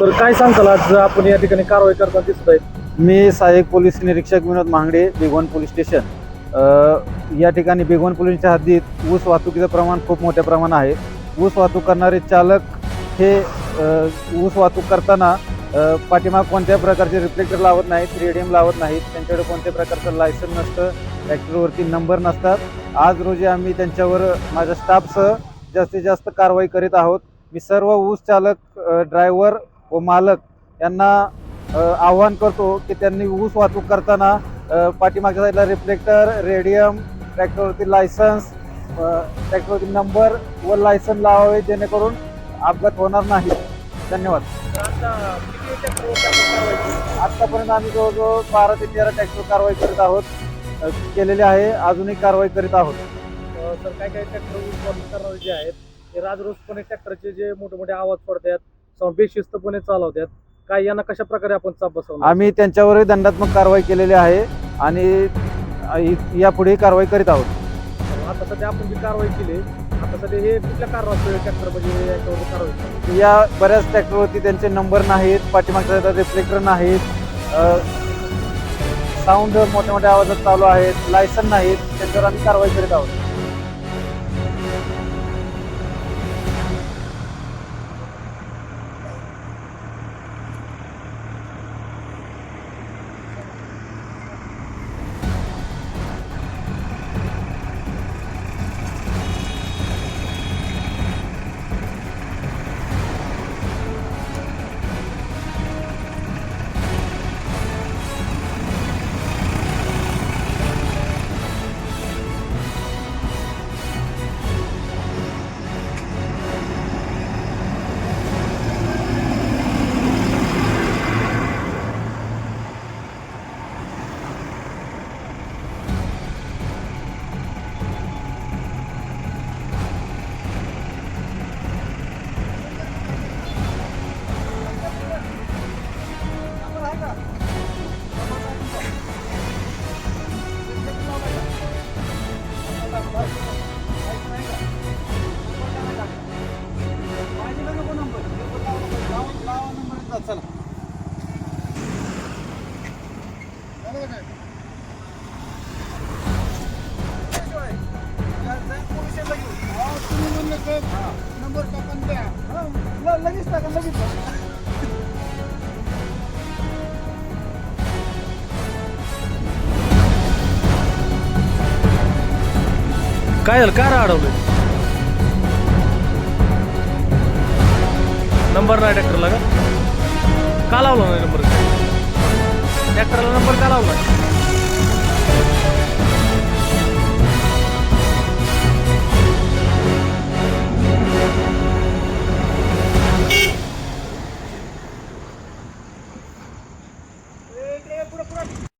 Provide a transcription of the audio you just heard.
तर काय सांगताल आज आपण या ठिकाणी कारवाई करता दिसत आहे? मी सहाय्यक पोलीस निरीक्षक विनोद महांगडे, भिगवण पोलीस स्टेशन. या ठिकाणी भिगवण पोलीसच्या हद्दीत ऊस वाहतुकीचं प्रमाण खूप मोठ्या प्रमाणात आहे. ऊस वाहतूक करणारे चालक हे ऊस वाहतूक करताना पाठीमाग कोणत्याही प्रकारचे रिफ्लेक्टर लावत नाहीत, रेडियम लावत नाहीत, त्यांच्याकडे कोणत्याही प्रकारचं लायसन नसतं, ट्रॅक्टरवरती नंबर नसतात. आज रोजी आम्ही त्यांच्यावर माझ्या स्टाफसह जास्तीत जास्त कारवाई करीत आहोत. मी सर्व ऊस चालक, ड्रायव्हर व मालक यांना आव्हान करतो की त्यांनी ऊस वाहतूक करताना पाठीमागच्या साईडला रिफ्लेक्टर, रेडियम, ट्रॅक्टरवरती लायसन्स, ट्रॅक्टरवरती नंबर व लायसन लावावे, जेणेकरून अपघात होणार नाही. धन्यवाद. आतापर्यंत आम्ही जवळजवळ 12 ते 13 ट्रॅक्टर कारवाई करीत आहोत, केलेली आहे. अजूनही कारवाई करीत आहोत. सर काय काय ट्रॅक्टर ऊस वाहतूक करणारे जे आहेत ते राजरोसपणे ट्रॅक्टरचे जे मोठे मोठे आवाज पडतात, बेशिस्तपणे चालवतात, काय यांना कशा प्रकारे आपण चाप बसवणार? आम्ही त्यांच्यावरही दंडात्मक कारवाई केलेली आहे आणि यापुढेही कारवाई करीत आहोत. आता सध्या आपण जी कारवाई केली, आता सध्या हे कुठल्या कारणास्तव ट्रॅक्टर म्हणजे याच्यावर कारवाई? या बऱ्याच ट्रॅक्टरवरती त्यांचे नंबर नाहीत, पाठीमागच्या रिफ्लेक्टर नाहीत, साऊंड मोठ्या मोठ्या आवाजात चालू आहेत, लायसन नाहीत, त्यांच्यावर आम्ही कारवाई करीत आहोत. चला. लगेच टाका, लगेच. काय झालं? कार अडवलं? नंबर नाही ट्रॅक्टरला का लावला नाही? नंबर ट्रॅक्टरला नंबर का लावला?